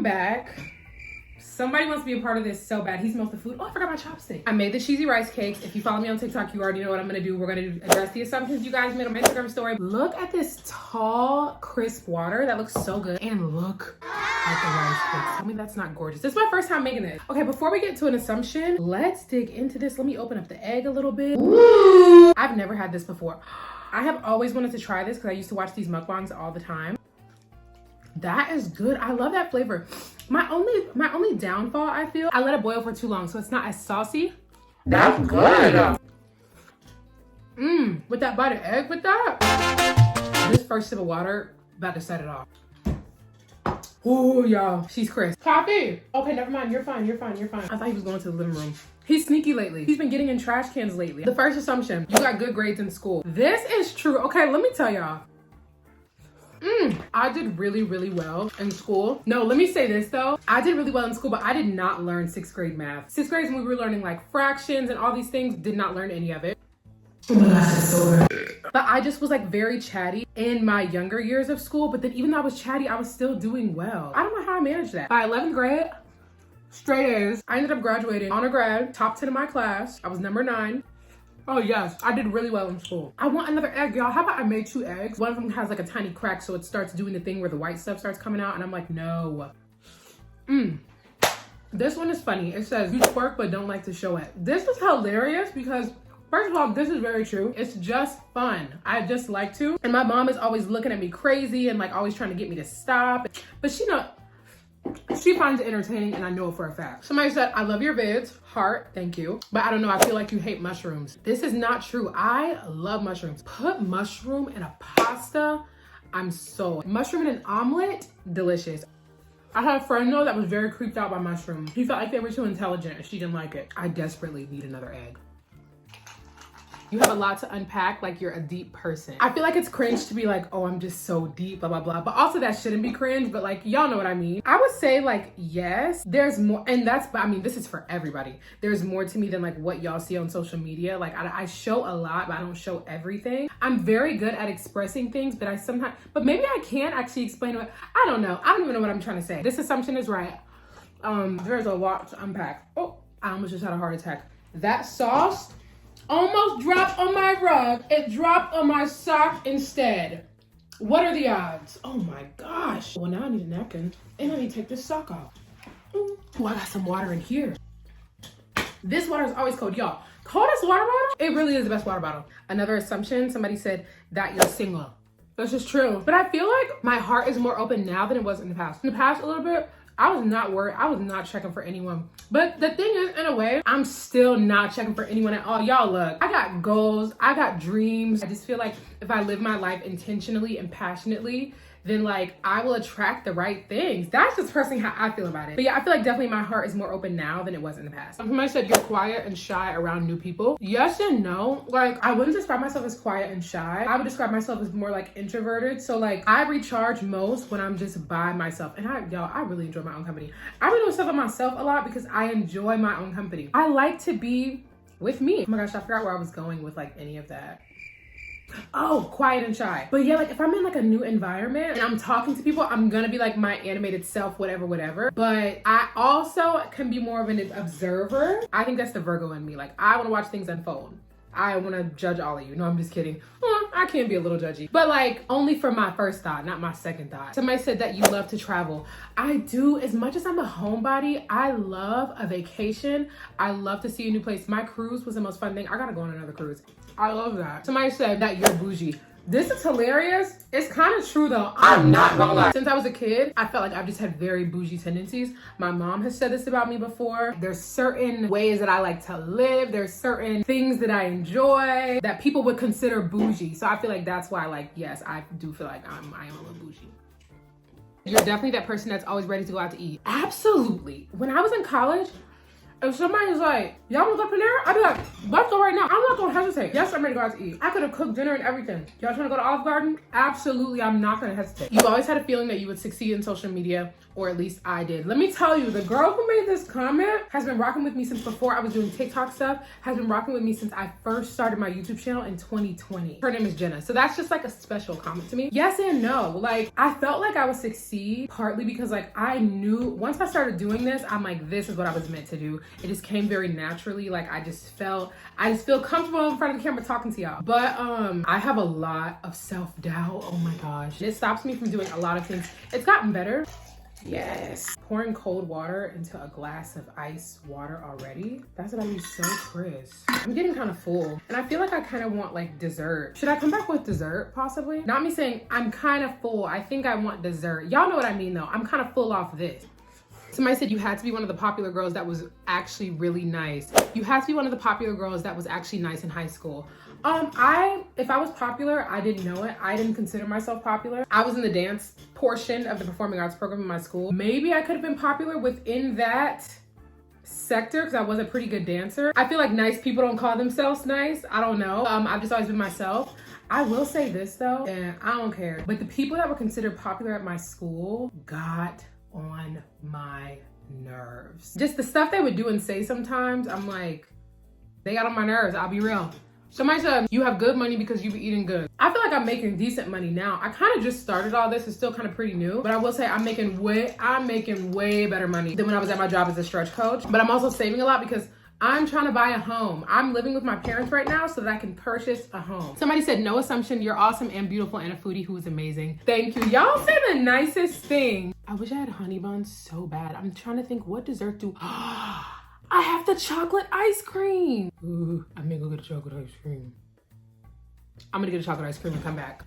Welcome back. Somebody wants to be a part of this so bad. He smells the food. Oh, I forgot my chopstick. I made the cheesy rice cakes. If you follow me on TikTok, you already know what I'm gonna do. We're gonna address the assumptions you guys made on my Instagram story. Look at this tall, crisp water. That looks so good. And look at the rice cakes. Tell me that's not gorgeous. This is my first time making this. Okay, before we get to an assumption, let's dig into this. Let me open up the egg a little bit. Ooh. I've never had this before. I have always wanted to try this because I used to watch these mukbangs all the time. That is good. I love that flavor. My only downfall, I feel, I let it boil for too long, so it's not as saucy. That's good. With that bite of egg with that. This first sip of water, about to set it off. Ooh, y'all, she's crisp. Coffee. Okay, never mind. You're fine. I thought he was going to the living room. He's sneaky lately. He's been getting in trash cans lately. The first assumption, you got good grades in school. This is true. Okay, let me tell y'all. I did really, really well in school. No, let me say this though. I did really well in school, but I did not learn 6th grade math. 6th grade is when we were learning like fractions and all these things. Did not learn any of it. Oh my gosh, that's so good. But I just was like very chatty in my younger years of school. But then even though I was chatty, I was still doing well. I don't know how I managed that. By 11th grade, straight A's. I ended up graduating honor grad, top 10 in my class. I was number 9. Oh yes, I did really well in school. I want another egg, y'all. How about I made 2 eggs? One of them has like a tiny crack, so it starts doing the thing where the white stuff starts coming out, and I'm like, no. This one is funny. It says, you twerk but don't like to show it. This is hilarious because, first of all, this is very true. It's just fun. I just like to. And my mom is always looking at me crazy and like always trying to get me to stop. But she finds it entertaining, and I know it for a fact. Somebody said, I love your vids. Heart, thank you. But I don't know, I feel like you hate mushrooms. This is not true. I love mushrooms. Put mushroom in a pasta, I'm sold. Mushroom in an omelet, delicious. I had a friend though that was very creeped out by mushrooms. He felt like they were too intelligent and she didn't like it. I desperately need another egg. You have a lot to unpack, like you're a deep person. I feel like it's cringe to be like, oh, I'm just so deep, blah, blah, blah. But also that shouldn't be cringe, but like, y'all know what I mean. I would say like, yes, there's more, and I mean, this is for everybody. There's more to me than like what y'all see on social media. Like I show a lot, but I don't show everything. I'm very good at expressing things, but but maybe I can't actually explain it. I don't know. I don't even know what I'm trying to say. This assumption is right. There's a lot to unpack. Oh, I almost just had a heart attack. That sauce almost dropped on my rug. It dropped on my sock instead. What are the odds? Oh my gosh. Well, now I need a napkin and I need to take this sock off. Oh, I got some water in here. This water is always cold, y'all. Coldest water bottle? It really is the best water bottle. Another assumption, somebody said that you're single. That's just true. But I feel like my heart is more open now than it was in the past. In the past a little bit, I was not worried. I was not checking for anyone. But the thing is, in a way, I'm still not checking for anyone at all. Y'all look, I got goals, I got dreams. I just feel like if I live my life intentionally and passionately, then like I will attract the right things. That's just personally how I feel about it. But yeah, I feel like definitely my heart is more open now than it was in the past. Somebody said you're quiet and shy around new people. Yes and no. Like I wouldn't describe myself as quiet and shy. I would describe myself as more like introverted. So like I recharge most when I'm just by myself. And I really enjoy my own company. I really do stuff by myself a lot because I enjoy my own company. I like to be with me. Oh my gosh, I forgot where I was going with like any of that. Oh, quiet and shy. But yeah, like if I'm in like a new environment and I'm talking to people, I'm gonna be like my animated self, whatever. But I also can be more of an observer. I think that's the Virgo in me. Like I wanna watch things unfold. I wanna judge all of you. No, I'm just kidding. I can be a little judgy. But like only for my first thought, not my second thought. Somebody said that you love to travel. I do. As much as I'm a homebody, I love a vacation. I love to see a new place. My cruise was the most fun thing. I gotta go on another cruise. I love that. Somebody said that you're bougie. This is hilarious. It's kind of true though. I'm not gonna lie. Since I was a kid, I felt like I've just had very bougie tendencies. My mom has said this about me before. There's certain ways that I like to live. There's certain things that I enjoy that people would consider bougie. So I feel like that's why, like, yes, I do feel like I am a little bougie. You're definitely that person that's always ready to go out to eat. Absolutely. When I was in college, if somebody's like, y'all want to go to Panera? I'd be like, let's go right now. I'm not gonna hesitate. Yes, I'm ready to go out to eat. I could have cooked dinner and everything. Y'all trying to go to Olive Garden? Absolutely, I'm not gonna hesitate. You've always had a feeling that you would succeed in social media, or at least I did. Let me tell you, the girl who made this comment has been rocking with me since before I was doing TikTok stuff, has been rocking with me since I first started my YouTube channel in 2020. Her name is Jenna. So that's just like a special comment to me. Yes and no. Like, I felt like I would succeed partly because like I knew once I started doing this, I'm like, this is what I was meant to do. It just came very naturally. Like I just feel comfortable in front of the camera talking to y'all. But I have a lot of self-doubt. Oh my gosh. It stops me from doing a lot of things. It's gotten better. Yes. Pouring cold water into a glass of ice water already. That's what I use so Chris. I'm getting kind of full and I feel like I kind of want like dessert. Should I come back with dessert possibly? Not me saying I'm kind of full. I think I want dessert. Y'all know what I mean though. I'm kind of full off this. Somebody said you had to be one of the popular girls that was actually really nice. You had to be one of the popular girls that was actually nice in high school. If I was popular, I didn't know it. I didn't consider myself popular. I was in the dance portion of the performing arts program in my school. Maybe I could have been popular within that sector because I was a pretty good dancer. I feel like nice people don't call themselves nice. I don't know. I've just always been myself. I will say this though, and I don't care, but the people that were considered popular at my school got on my nerves. Just the stuff they would do and say sometimes, I'm like, they got on my nerves, I'll be real. Somebody said, you have good money because you be eating good. I feel like I'm making decent money now. I kind of just started all this. It's still kind of pretty new, but I will say I'm making way better money than when I was at my job as a stretch coach. But I'm also saving a lot because I'm trying to buy a home. I'm living with my parents right now so that I can purchase a home. Somebody said, no assumption, you're awesome and beautiful and a foodie who is amazing. Thank you. Y'all say the nicest thing. I wish I had honey buns so bad. I'm trying to think, what dessert do... I have the chocolate ice cream. Ooh, I'm gonna go get a chocolate ice cream. I'm gonna get a chocolate ice cream and come back.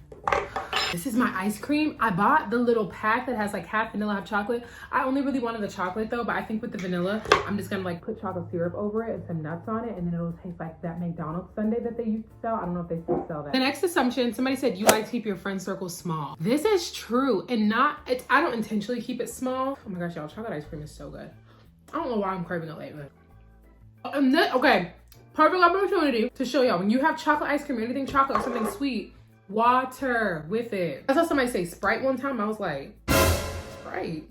This is my ice cream. I bought the little pack that has like half vanilla, half chocolate. I only really wanted the chocolate though, but I think with the vanilla, I'm just gonna like put chocolate syrup over it and some nuts on it, and then it'll taste like that McDonald's sundae that they used to sell. I don't know if they still sell that. The next assumption, somebody said you like to keep your friend circle small. This is true, and I don't intentionally keep it small. Oh my gosh, y'all, chocolate ice cream is so good. I don't know why I'm craving it lately. Okay, perfect opportunity to show y'all when you have chocolate ice cream, anything chocolate or something sweet, water with it. I saw somebody say Sprite one time. I was like, Sprite?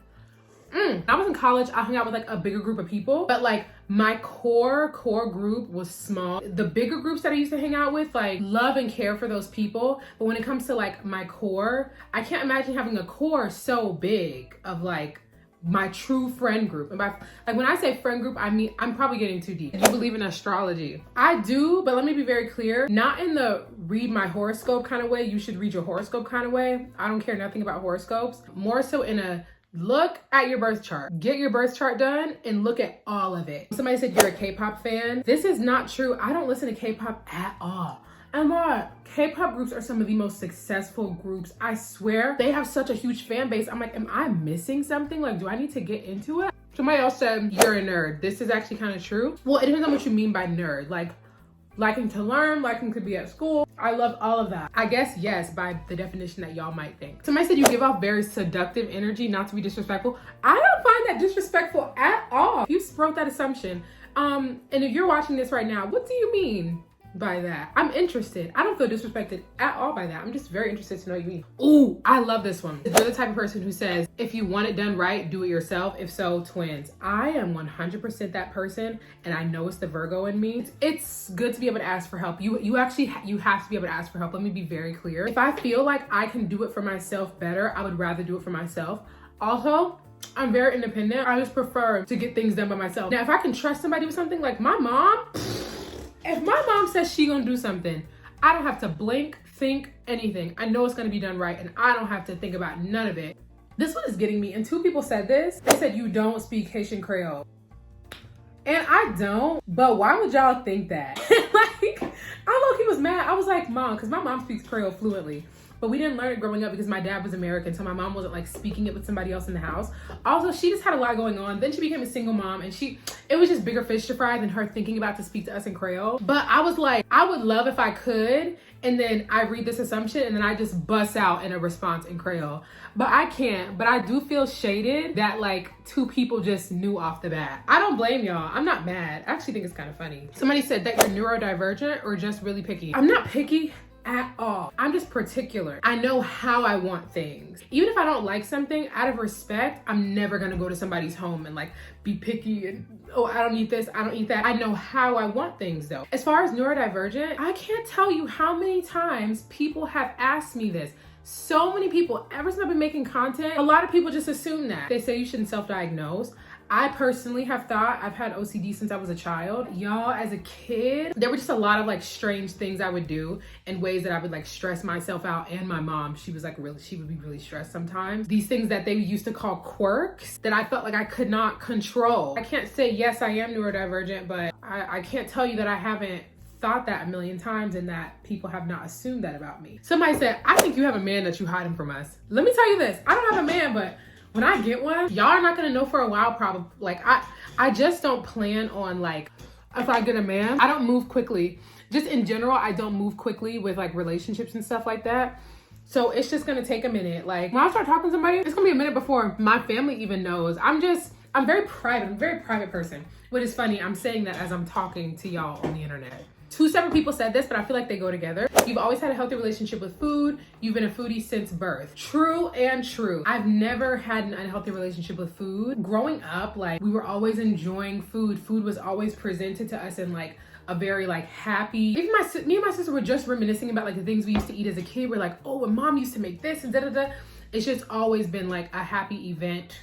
I was in college. I hung out with like a bigger group of people, but like my core group was small. The bigger groups that I used to hang out with, like love and care for those people. But when it comes to like my core, I can't imagine having a core so big of like my true friend group. And like when I say friend group, I mean, I'm probably getting too deep. You believe in astrology? I do, but let me be very clear. Not in the read my horoscope kind of way. You should read your horoscope kind of way. I don't care nothing about horoscopes. More so in a look at your birth chart. Get your birth chart done and look at all of it. Somebody said you're a K-pop fan. This is not true. I don't listen to K-pop at all. And what? K-pop groups are some of the most successful groups. I swear, they have such a huge fan base. I'm like, am I missing something? Like, do I need to get into it? Somebody else said, you're a nerd. This is actually kind of true. Well, it depends on what you mean by nerd. Like, liking to learn, liking to be at school. I love all of that. I guess, yes, by the definition that y'all might think. Somebody said you give off very seductive energy, not to be disrespectful. I don't find that disrespectful at all. You broke that assumption. And if you're watching this right now, what do you mean by that? I'm interested. I don't feel disrespected at all by that. I'm just very interested to know what you mean. Ooh, I love this one. You're the type of person who says, if you want it done right, do it yourself. If so, twins. I am 100% that person, and I know it's the Virgo in me. It's good to be able to ask for help. You have to be able to ask for help. Let me be very clear. If I feel like I can do it for myself better, I would rather do it for myself. Also, I'm very independent. I just prefer to get things done by myself. Now, if I can trust somebody with something, like my mom, if my mom says she gonna do something, I don't have to blink, think, anything. I know it's gonna be done right, and I don't have to think about none of it. This one is getting me, and 2 people said this. They said you don't speak Haitian Creole. And I don't, but why would y'all think that? Like, I low-key was mad. I was like, Mom, because my mom speaks Creole fluently. But we didn't learn it growing up because my dad was American, so my mom wasn't like speaking it with somebody else in the house. Also, she just had a lot going on. Then she became a single mom, and it was just bigger fish to fry than her thinking about to speak to us in Creole. But I was like, I would love if I could, and then I read this assumption and then I just bust out in a response in Creole. But I can't. But I do feel shaded that like 2 people just knew off the bat. I don't blame y'all. I'm not mad. I actually think it's kind of funny. Somebody said that you're neurodivergent or just really picky. I'm not picky at all. I'm just particular. I know how I want things. Even if I don't like something, out of respect, I'm never gonna go to somebody's home and like be picky and, oh, I don't eat this, I don't eat that. I know how I want things though. As far as neurodivergent, I can't tell you how many times people have asked me this. So many people, ever since I've been making content, a lot of people just assume that. They say you shouldn't self-diagnose. I personally have thought I've had OCD since I was a child. Y'all, as a kid, there were just a lot of like strange things I would do and ways that I would like stress myself out. And my mom, she was like she would be really stressed sometimes. These things that they used to call quirks that I felt like I could not control. I can't say yes, I am neurodivergent, but I can't tell you that I haven't thought that a million times and that people have not assumed that about me. Somebody said, I think you have a man that you hiding from us. Let me tell you this, I don't have a man, but when I get one, y'all are not gonna know for a while probably. Like I just don't plan on like, if I get a man, I don't move quickly. Just in general, I don't move quickly with like relationships and stuff like that. So it's just gonna take a minute. Like when I start talking to somebody, it's gonna be a minute before my family even knows. I'm very private, I'm a very private person. What is funny, I'm saying that as I'm talking to y'all on the internet. 2 separate people said this, but I feel like they go together. You've always had a healthy relationship with food. You've been a foodie since birth. True and true. I've never had an unhealthy relationship with food. Growing up, like we were always enjoying food. Food was always presented to us in like a very like happy. Even me and my sister were just reminiscing about like the things we used to eat as a kid. We're like, oh, when mom used to make this and da da da. It's just always been like a happy event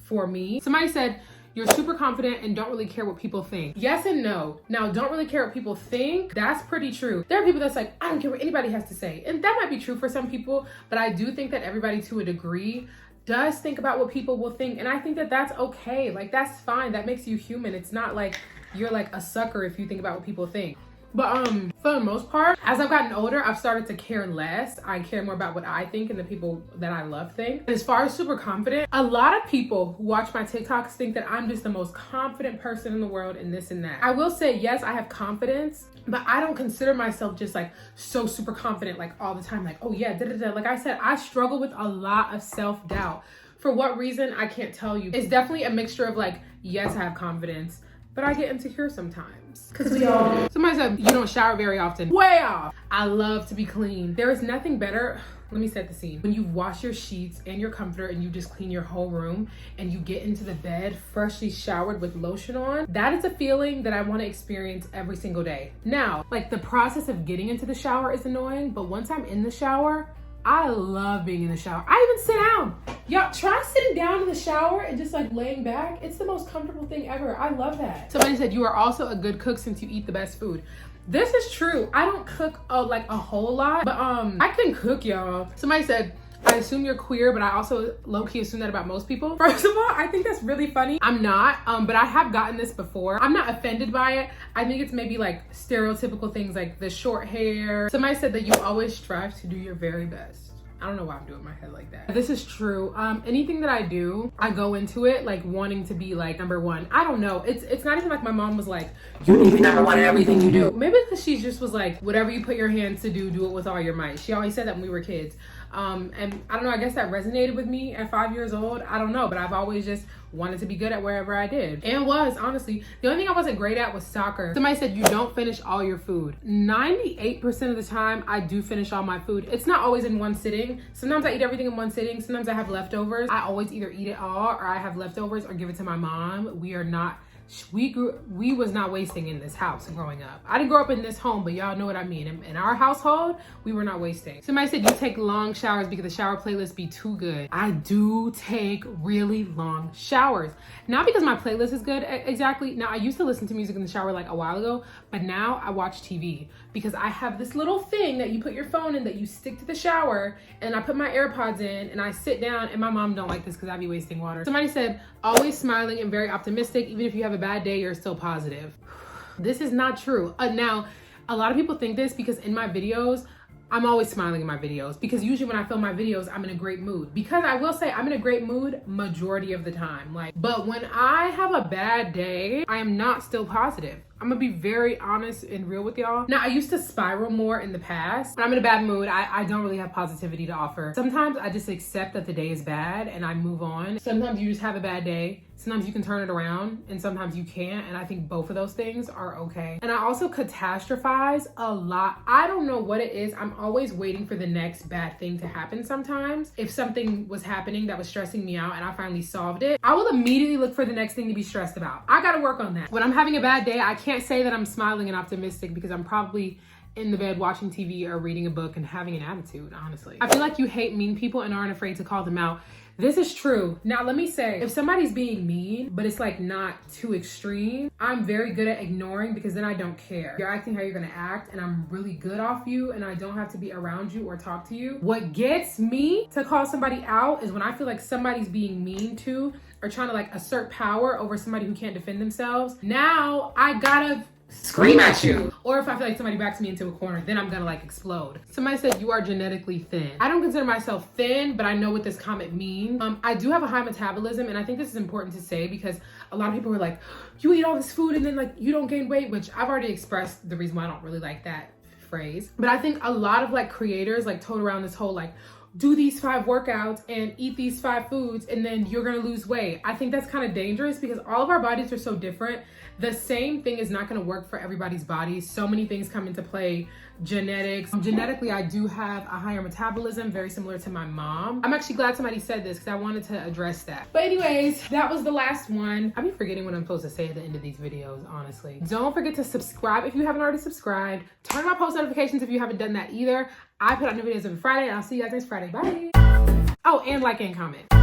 for me. Somebody said, you're super confident and don't really care what people think. Yes and no. Now, don't really care what people think. That's pretty true. There are people that's like, I don't care what anybody has to say. And that might be true for some people, but I do think that everybody to a degree does think about what people will think. And I think that that's okay. Like, that's fine. That makes you human. It's not like you're like a sucker if you think about what people think. But for the most part, as I've gotten older, I've started to care less. I care more about what I think and the people that I love think. As far as super confident, a lot of people who watch my TikToks think that I'm just the most confident person in the world and this and that. I will say, yes, I have confidence, but I don't consider myself just like so super confident like all the time. Like, oh yeah, da da da. Like I said, I struggle with a lot of self-doubt. For what reason, I can't tell you. It's definitely a mixture of like, yes, I have confidence, but I get insecure sometimes. Cause we all do. Somebody said, you don't shower very often. Way off. I love to be clean. There is nothing better. Let me set the scene. When you wash your sheets and your comforter and you just clean your whole room and you get into the bed freshly showered with lotion on, that is a feeling that I want to experience every single day. Now, like the process of getting into the shower is annoying, but once I'm in the shower, I love being in the shower. I even sit down. Y'all, try sitting down in the shower and just like laying back. It's the most comfortable thing ever. I love that. Somebody said you are also a good cook since you eat the best food. This is true. I don't cook like a whole lot, but I can cook, y'all. Somebody said, I assume you're queer, but I also low-key assume that about most people. First of all, I think that's really funny. I'm not, but I have gotten this before. I'm not offended by it. I think it's maybe like stereotypical things like the short hair. Somebody said that you always strive to do your very best. I don't know why I'm doing my head like that. This is true. Anything that I do, I go into it like wanting to be like number one. I don't know. It's not even like my mom was like, you need to be number one in everything you do. Maybe because she just was like, whatever you put your hands to do, do it with all your might. She always said that when we were kids. And I don't know, I guess that resonated with me at 5 years old. I don't know, but I've always just wanted to be good at wherever I did. And was, honestly. The only thing I wasn't great at was soccer. Somebody said you don't finish all your food. 98% of the time, I do finish all my food. It's not always in one sitting. Sometimes I eat everything in one sitting. Sometimes I have leftovers. I always either eat it all or I have leftovers or give it to my mom. We was not wasting in this house growing up. I didn't grow up in this home, but y'all know what I mean. In our household, we were not wasting. Somebody said you take long showers because the shower playlist be too good. I do take really long showers. Not because my playlist is good, exactly. Now, I used to listen to music in the shower like a while ago, but now I watch TV because I have this little thing that you put your phone in that you stick to the shower, and I put my AirPods in and I sit down, and my mom don't like this because I be wasting water. Somebody said, always smiling and very optimistic. Even if you have a bad day, you're still positive. This is not true. Now, a lot of people think this because in my videos, I'm always smiling in my videos because usually when I film my videos, I'm in a great mood. Because I will say I'm in a great mood majority of the time. But when I have a bad day, I am not still positive. I'm gonna be very honest and real with y'all. Now, I used to spiral more in the past. When I'm in a bad mood, I don't really have positivity to offer. Sometimes I just accept that the day is bad and I move on. Sometimes you just have a bad day. Sometimes you can turn it around and sometimes you can't. And I think both of those things are okay. And I also catastrophize a lot. I don't know what it is. I'm always waiting for the next bad thing to happen sometimes. If something was happening that was stressing me out and I finally solved it, I will immediately look for the next thing to be stressed about. I gotta work on that. When I'm having a bad day, I can't say that I'm smiling and optimistic because I'm probably in the bed watching TV or reading a book and having an attitude, honestly. I feel like you hate mean people and aren't afraid to call them out. This is true. Now, let me say, if somebody's being mean, but it's like not too extreme, I'm very good at ignoring because then I don't care. You're acting how you're gonna act and I'm really good off you and I don't have to be around you or talk to you. What gets me to call somebody out is when I feel like somebody's being mean to or trying to like assert power over somebody who can't defend themselves. Now, I gotta scream at you. Or if I feel like somebody backs me into a corner, then I'm gonna like explode. Somebody said you are genetically thin. I don't consider myself thin, but I know what this comment means. I do have a high metabolism, and I think this is important to say because a lot of people are like, you eat all this food and then like you don't gain weight, which I've already expressed the reason why I don't really like that phrase. But I think a lot of like creators like told around this whole like, do these 5 workouts and eat these 5 foods and then you're gonna lose weight. I think that's kind of dangerous because all of our bodies are so different. The same thing is not gonna work for everybody's bodies. So many things come into play. Genetics. Genetically, I do have a higher metabolism, very similar to my mom. I'm actually glad somebody said this because I wanted to address that. But anyways, that was the last one. I be forgetting what I'm supposed to say at the end of these videos, honestly. Don't forget to subscribe if you haven't already subscribed. Turn on post notifications if you haven't done that either. I put out new videos every Friday and I'll see you guys next Friday. Bye. Oh, and like and comment.